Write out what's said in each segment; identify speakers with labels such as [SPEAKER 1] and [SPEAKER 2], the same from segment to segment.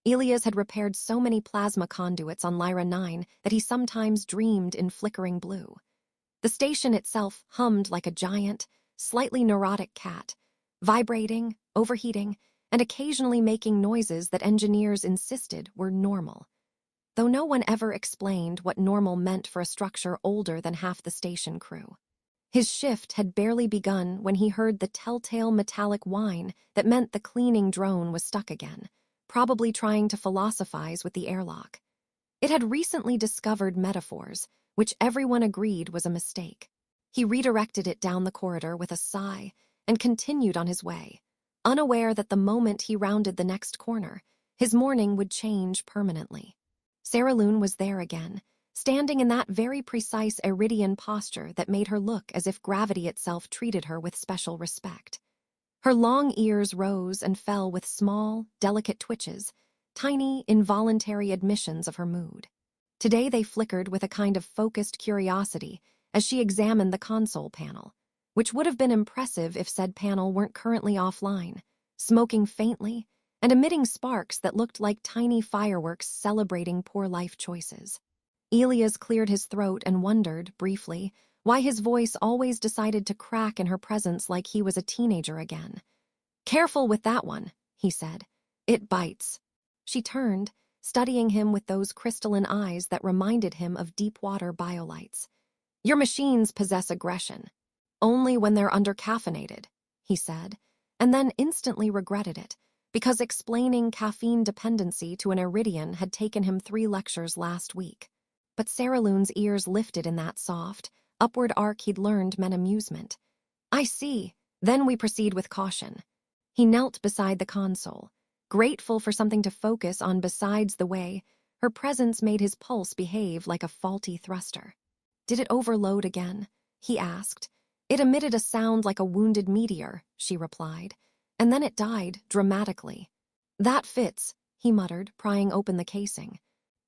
[SPEAKER 1] Elias had repaired so many plasma conduits on Lyra 9 that he sometimes dreamed in flickering blue. The station itself hummed like a giant, slightly neurotic cat, vibrating, overheating, and occasionally making noises that engineers insisted were normal, though no one ever explained what normal meant for a structure older than half the station crew. His shift had barely begun when he heard the telltale metallic whine that meant the cleaning drone was stuck again, probably trying to philosophize with the airlock. It had recently discovered metaphors, which everyone agreed was a mistake. He redirected it down the corridor with a sigh and continued on his way, unaware that the moment he rounded the next corner, his morning would change permanently. Sarah Loon was there again, standing in that very precise Iridian posture that made her look as if gravity itself treated her with special respect. Her long ears rose and fell with small, delicate twitches, tiny, involuntary admissions of her mood. Today they flickered with a kind of focused curiosity as she examined the console panel, which would have been impressive if said panel weren't currently offline, smoking faintly and emitting sparks that looked like tiny fireworks celebrating poor life choices. Elias cleared his throat and wondered, briefly, why his voice always decided to crack in her presence like he was a teenager again. "Careful with that one," he said. "It bites." She turned, studying him with those crystalline eyes that reminded him of deep-water biolights. "Your machines possess aggression. Only when they're under-caffeinated," he said, and then instantly regretted it, because explaining caffeine dependency to an Iridian had taken him 3 lectures last week. But Sarah Loon's ears lifted in that soft, upward arc he'd learned meant amusement. "I see. Then we proceed with caution." He knelt beside the console, grateful for something to focus on besides the way her presence made his pulse behave like a faulty thruster. "Did it overload again?" he asked. "It emitted a sound like a wounded meteor," she replied, and then it died dramatically. "That fits," he muttered, prying open the casing.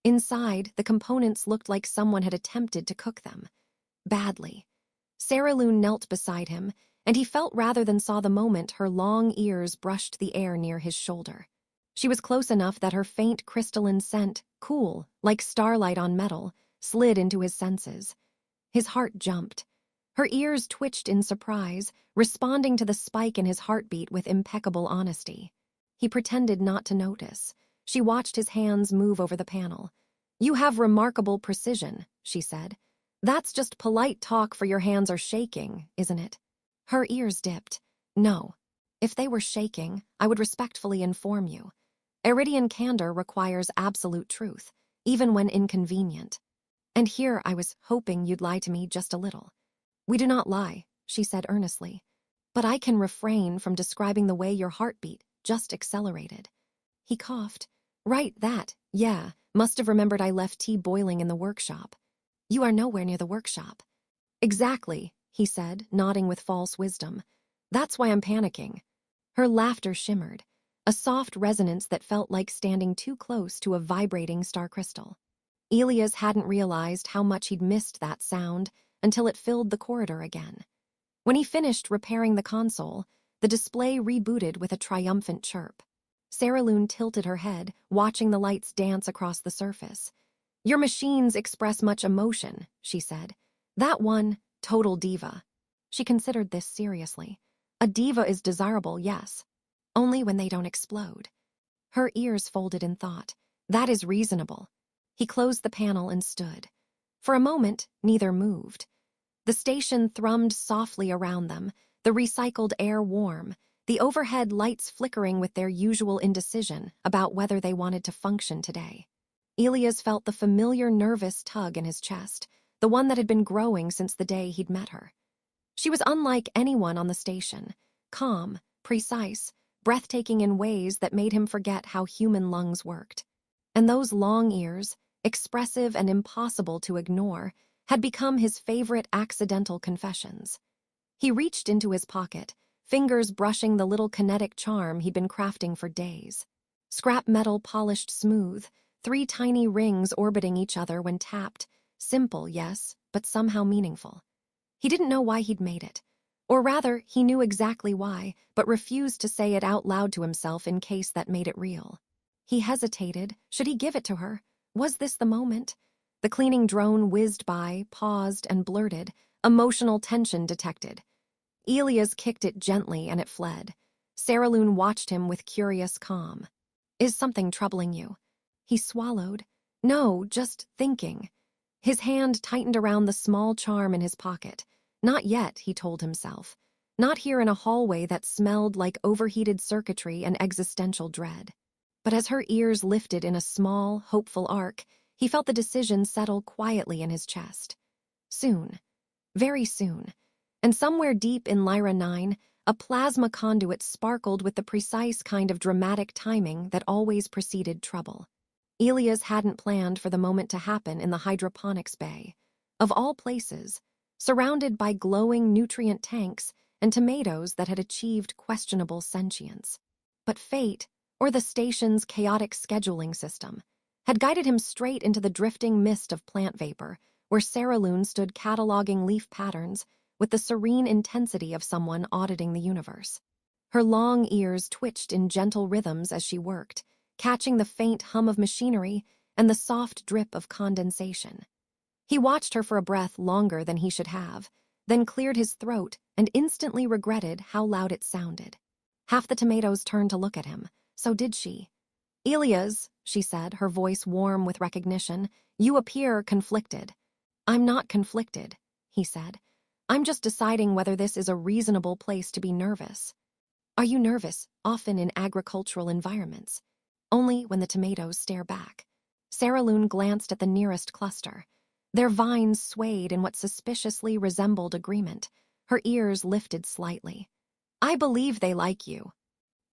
[SPEAKER 1] Inside, the components looked like someone had attempted to cook them. Badly. Sarah Loon knelt beside him, and he felt rather than saw the moment her long ears brushed the air near his shoulder. She was close enough that her faint crystalline scent, cool, like starlight on metal, slid into his senses. His heart jumped. Her ears twitched in surprise, responding to the spike in his heartbeat with impeccable honesty. He pretended not to notice. She watched his hands move over the panel. "You have remarkable precision," she said. "That's just polite talk for your hands are shaking, isn't it?" Her ears dipped. "No. If they were shaking, I would respectfully inform you. Iridian candor requires absolute truth, even when inconvenient. And here I was hoping you'd lie to me just a little." "We do not lie," she said earnestly. "But I can refrain from describing the way your heartbeat just accelerated." He coughed. "Right, that, yeah, must have remembered I left tea boiling in the workshop." "You are nowhere near the workshop." "Exactly," he said, nodding with false wisdom. "That's why I'm panicking." Her laughter shimmered, a soft resonance that felt like standing too close to a vibrating star crystal. Elias hadn't realized how much he'd missed that sound until it filled the corridor again. When he finished repairing the console, the display rebooted with a triumphant chirp. Sarah Loon tilted her head, watching the lights dance across the surface. "Your machines express much emotion," she said. "That one, total diva." She considered this seriously. A diva is desirable, yes. Only when they don't explode. Her ears folded in thought. That is reasonable. He closed the panel and stood. For a moment, neither moved. The station thrummed softly around them, the recycled air warm, the overhead lights flickering with their usual indecision about whether they wanted to function today. Elias felt the familiar nervous tug in his chest, the one that had been growing since the day he'd met her. She was unlike anyone on the station, calm, precise, breathtaking in ways that made him forget how human lungs worked. And those long ears, expressive and impossible to ignore, had become his favorite accidental confessions. He reached into his pocket, fingers brushing the little kinetic charm he'd been crafting for days. Scrap metal polished smooth, 3 tiny rings orbiting each other when tapped. Simple, yes, but somehow meaningful. He didn't know why he'd made it. Or rather, he knew exactly why, but refused to say it out loud to himself in case that made it real. He hesitated. Should he give it to her? Was this the moment? The cleaning drone whizzed by, paused, and blurted. Emotional tension detected. Elias kicked it gently and it fled. Saraloon watched him with curious calm. Is something troubling you? He swallowed. No, just thinking. His hand tightened around the small charm in his pocket. Not yet, he told himself. Not here in a hallway that smelled like overheated circuitry and existential dread. But as her ears lifted in a small, hopeful arc, he felt the decision settle quietly in his chest. Soon. Very soon. And somewhere deep in Lyra 9, a plasma conduit sparkled with the precise kind of dramatic timing that always preceded trouble. Elias hadn't planned for the moment to happen in the hydroponics bay. Of all places, surrounded by glowing nutrient tanks and tomatoes that had achieved questionable sentience. But fate, or the station's chaotic scheduling system, had guided him straight into the drifting mist of plant vapor, where Saraloon stood cataloging leaf patterns with the serene intensity of someone auditing the universe. Her long ears twitched in gentle rhythms as she worked, catching the faint hum of machinery and the soft drip of condensation. He watched her for a breath longer than he should have, then cleared his throat and instantly regretted how loud it sounded. Half the tomatoes turned to look at him. So did she. Elias, she said, her voice warm with recognition, you appear conflicted. I'm not conflicted, he said. I'm just deciding whether this is a reasonable place to be nervous. Are you nervous, often in agricultural environments? Only when the tomatoes stare back. Saraloon glanced at the nearest cluster. Their vines swayed in what suspiciously resembled agreement. Her ears lifted slightly. I believe they like you.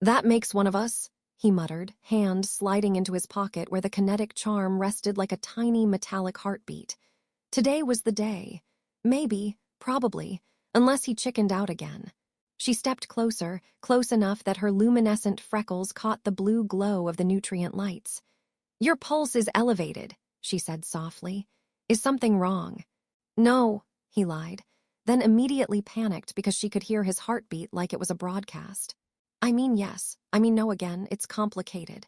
[SPEAKER 1] That makes one of us, he muttered, hand sliding into his pocket where the kinetic charm rested like a tiny metallic heartbeat. Today was the day. Maybe, probably, unless he chickened out again. She stepped closer, close enough that her luminescent freckles caught the blue glow of the nutrient lights. Your pulse is elevated, she said softly. Is something wrong? No, he lied, then immediately panicked because she could hear his heartbeat like it was a broadcast. I mean yes, I mean no again, it's complicated.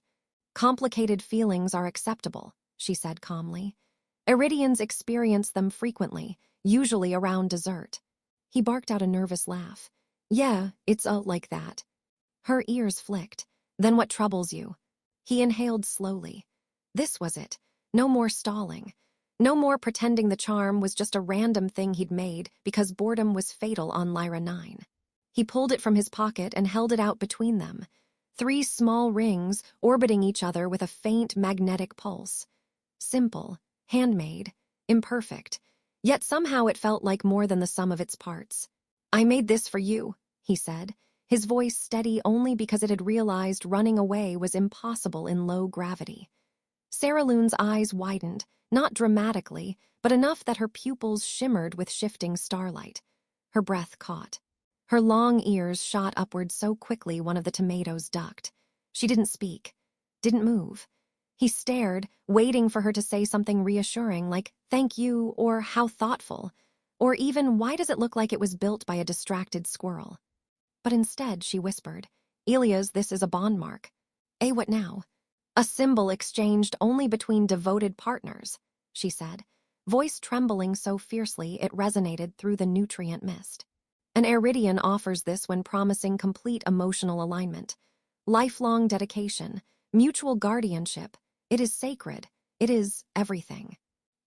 [SPEAKER 1] Complicated feelings are acceptable, she said calmly. Iridians experience them frequently, usually around dessert. He barked out a nervous laugh. Yeah, it's like that. Her ears flicked. Then what troubles you? He inhaled slowly. This was it. No more stalling. No more pretending the charm was just a random thing he'd made because boredom was fatal on Lyra 9. He pulled it from his pocket and held it out between them. 3 small rings orbiting each other with a faint magnetic pulse. Simple, handmade, imperfect, yet somehow it felt like more than the sum of its parts. I made this for you, he said, his voice steady only because it had realized running away was impossible in low gravity. Saraloon's eyes widened, not dramatically, but enough that her pupils shimmered with shifting starlight. Her breath caught. Her long ears shot upward so quickly one of the tomatoes ducked. She didn't speak, didn't move. He stared, waiting for her to say something reassuring like, thank you, or how thoughtful, or even why does it look like it was built by a distracted squirrel. But instead, she whispered, Elias, this is a bond mark. What now? A symbol exchanged only between devoted partners, she said, voice trembling so fiercely it resonated through the nutrient mist. An Iridian offers this when promising complete emotional alignment. Lifelong dedication, mutual guardianship. It is sacred. It is everything.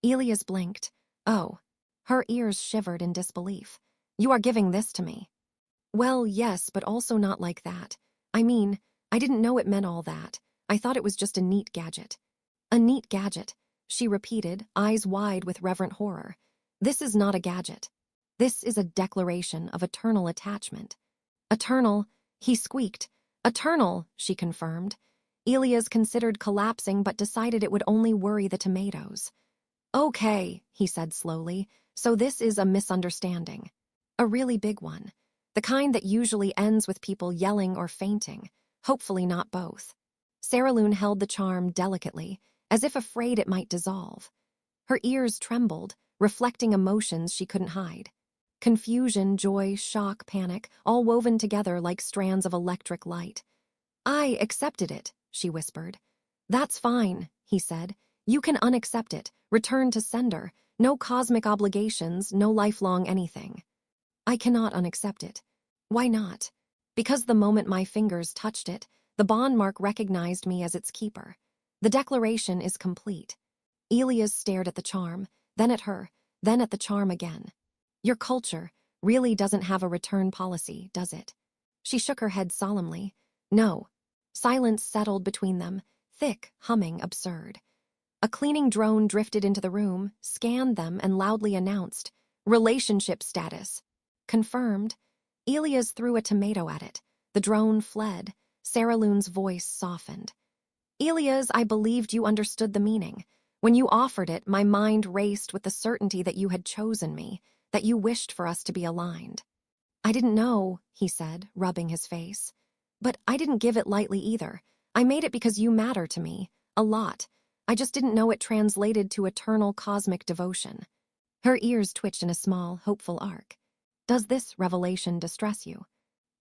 [SPEAKER 1] Elias blinked. Oh. Her ears shivered in disbelief. You are giving this to me. Well, yes, but also not like that. I mean, I didn't know it meant all that. I thought it was just a neat gadget. A neat gadget, she repeated, eyes wide with reverent horror. This is not a gadget. This is a declaration of eternal attachment. Eternal, he squeaked. Eternal, she confirmed. Elias considered collapsing but decided it would only worry the tomatoes. Okay, he said slowly, so this is a misunderstanding. A really big one. The kind that usually ends with people yelling or fainting. Hopefully not both. Saraloon held the charm delicately, as if afraid it might dissolve. Her ears trembled, reflecting emotions she couldn't hide. Confusion, joy, shock, panic, all woven together like strands of electric light. I accepted it, she whispered. That's fine, he said. You can unaccept it, return to sender. No cosmic obligations, no lifelong anything. I cannot unaccept it. Why not? Because the moment my fingers touched it, the bond mark recognized me as its keeper. The declaration is complete. Elias stared at the charm, then at her, then at the charm again. Your culture really doesn't have a return policy, does it? She shook her head solemnly. No. Silence settled between them, thick, humming, absurd. A cleaning drone drifted into the room, scanned them, and loudly announced, "Relationship status." Confirmed. Elias threw a tomato at it. The drone fled. Sarah Loon's voice softened. Elias, I believed you understood the meaning. When you offered it, my mind raced with the certainty that you had chosen me, that you wished for us to be aligned. I didn't know, he said, rubbing his face. But I didn't give it lightly either. I made it because you matter to me. A lot. I just didn't know it translated to eternal cosmic devotion. Her ears twitched in a small, hopeful arc. Does this revelation distress you?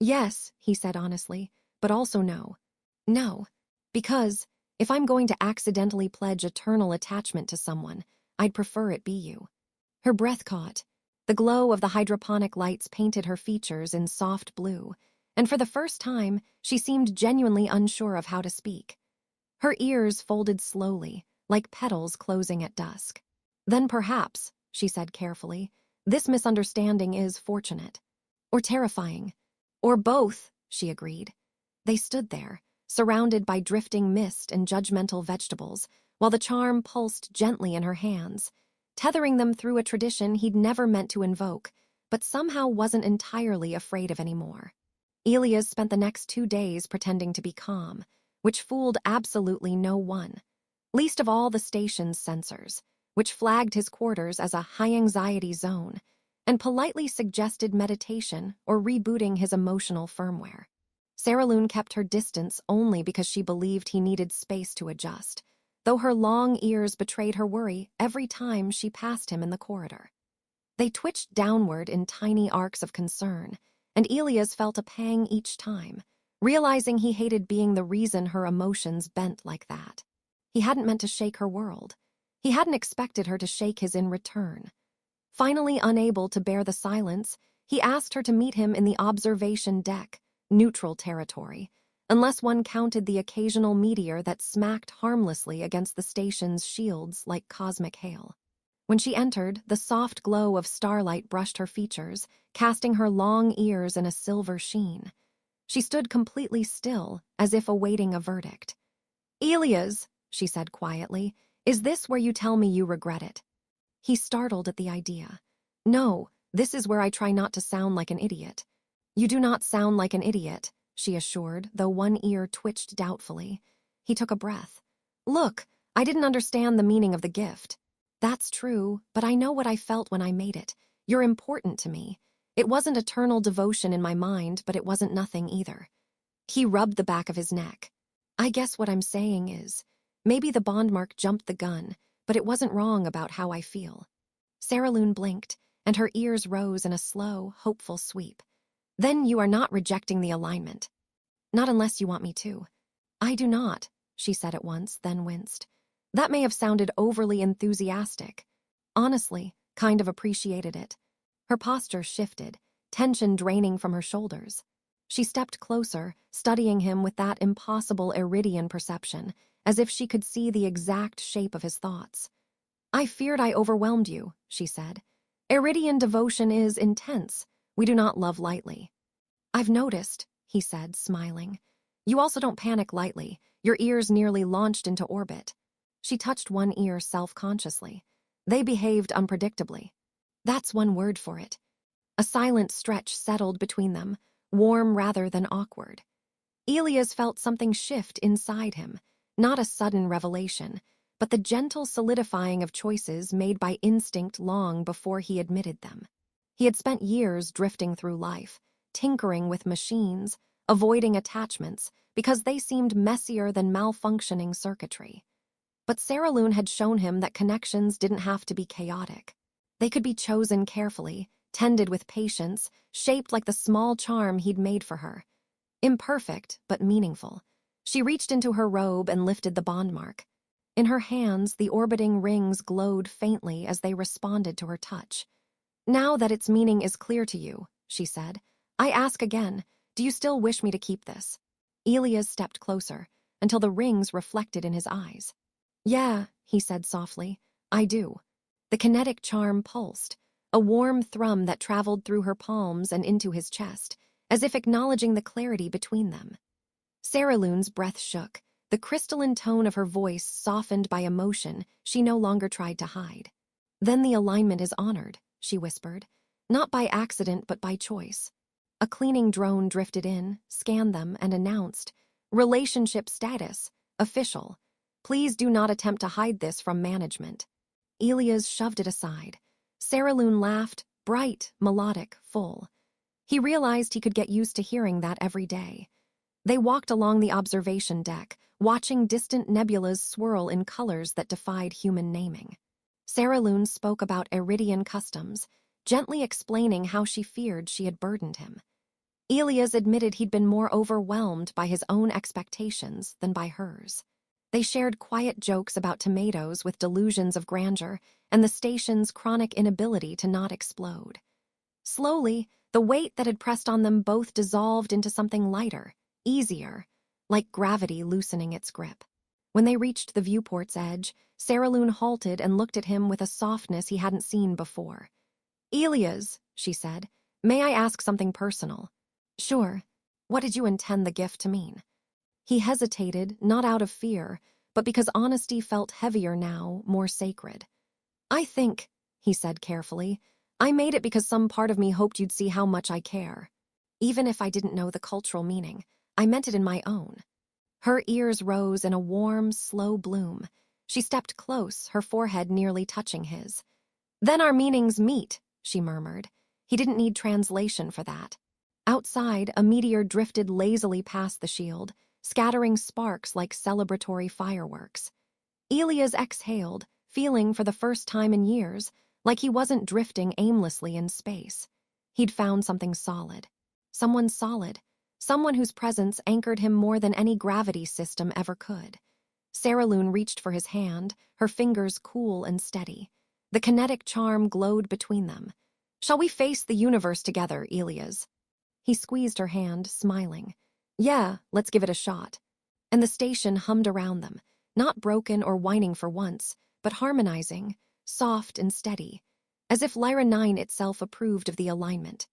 [SPEAKER 1] Yes, he said honestly, but also no. No. Because, if I'm going to accidentally pledge eternal attachment to someone, I'd prefer it be you. Her breath caught. The glow of the hydroponic lights painted her features in soft blue, and for the first time, she seemed genuinely unsure of how to speak. Her ears folded slowly, like petals closing at dusk. Then perhaps, she said carefully, this misunderstanding is fortunate. Or terrifying. Or both, she agreed. They stood there, surrounded by drifting mist and judgmental vegetables, while the charm pulsed gently in her hands, tethering them through a tradition he'd never meant to invoke, but somehow wasn't entirely afraid of anymore. Elias spent the next 2 days pretending to be calm, which fooled absolutely no one, least of all the station's censors, which flagged his quarters as a high-anxiety zone and politely suggested meditation or rebooting his emotional firmware. Sarah Loon kept her distance only because she believed he needed space to adjust, though her long ears betrayed her worry every time she passed him in the corridor. They twitched downward in tiny arcs of concern, and Elias felt a pang each time, realizing he hated being the reason her emotions bent like that. He hadn't meant to shake her world. He hadn't expected her to shake his in return. Finally unable to bear the silence, he asked her to meet him in the observation deck, neutral territory, unless one counted the occasional meteor that smacked harmlessly against the station's shields like cosmic hail. When she entered, the soft glow of starlight brushed her features, casting her long ears in a silver sheen. She stood completely still, as if awaiting a verdict. "Elias," she said quietly, "is this where you tell me you regret it?" He startled at the idea. "No, this is where I try not to sound like an idiot." "You do not sound like an idiot," she assured, though one ear twitched doubtfully. He took a breath. "Look, I didn't understand the meaning of the gift." "That's true, but I know what I felt when I made it. You're important to me. It wasn't eternal devotion in my mind, but it wasn't nothing either." He rubbed the back of his neck. "I guess what I'm saying is, maybe the bond mark jumped the gun, but it wasn't wrong about how I feel." Sarah Loon blinked, and her ears rose in a slow, hopeful sweep. "Then you are not rejecting the alignment." "Not unless you want me to." "I do not," she said at once, then winced. That may have sounded overly enthusiastic. Honestly, kind of appreciated it. Her posture shifted, tension draining from her shoulders. She stepped closer, studying him with that impossible Iridian perception, as if she could see the exact shape of his thoughts. "I feared I overwhelmed you," she said. "Iridian devotion is intense. We do not love lightly." "I've noticed," he said, smiling. "You also don't panic lightly. Your ears nearly launched into orbit." She touched one ear self-consciously. They behaved unpredictably. That's one word for it. A silent stretch settled between them, warm rather than awkward. Elias felt something shift inside him, not a sudden revelation, but the gentle solidifying of choices made by instinct long before he admitted them. He had spent years drifting through life, tinkering with machines, avoiding attachments, because they seemed messier than malfunctioning circuitry. But Sarah Loon had shown him that connections didn't have to be chaotic. They could be chosen carefully, tended with patience, shaped like the small charm he'd made for her. Imperfect, but meaningful. She reached into her robe and lifted the bond mark. In her hands, the orbiting rings glowed faintly as they responded to her touch. "Now that its meaning is clear to you," she said, "I ask again, do you still wish me to keep this?" Elias stepped closer, until the rings reflected in his eyes. "Yeah," he said softly, "I do." The kinetic charm pulsed, a warm thrum that traveled through her palms and into his chest, as if acknowledging the clarity between them. Saralune's breath shook, the crystalline tone of her voice softened by emotion she no longer tried to hide. "Then the alignment is honored," she whispered, "not by accident but by choice." A cleaning drone drifted in, scanned them, and announced, "Relationship status, official. Please do not attempt to hide this from management." Elias shoved it aside. Saralune laughed, bright, melodic, full. He realized he could get used to hearing that every day. They walked along the observation deck, watching distant nebulas swirl in colors that defied human naming. Saralune spoke about Iridian customs, gently explaining how she feared she had burdened him. Elias admitted he'd been more overwhelmed by his own expectations than by hers. They shared quiet jokes about tomatoes with delusions of grandeur and the station's chronic inability to not explode. Slowly, the weight that had pressed on them both dissolved into something lighter, easier, like gravity loosening its grip. When they reached the viewport's edge, Saralune halted and looked at him with a softness he hadn't seen before. "Elias," she said, "may I ask something personal?" "Sure. What did you intend the gift to mean?" He hesitated, not out of fear, but because honesty felt heavier now, more sacred. "I think," he said carefully, "I made it because some part of me hoped you'd see how much I care. Even if I didn't know the cultural meaning, I meant it in my own." Her ears rose in a warm, slow bloom. She stepped close, her forehead nearly touching his. "Then our meanings meet," she murmured. He didn't need translation for that. Outside, a meteor drifted lazily past the shield, scattering sparks like celebratory fireworks. Elias exhaled, feeling for the first time in years like he wasn't drifting aimlessly in space. He'd found something solid. Someone whose presence anchored him more than any gravity system ever could. Saralune reached for his hand, her fingers cool and steady. The kinetic charm glowed between them. "Shall we face the universe together, Elias?" He squeezed her hand, smiling. "Yeah, let's give it a shot." And the station hummed around them, not broken or whining for once, but harmonizing, soft and steady, as if Lyra 9 itself approved of the alignment.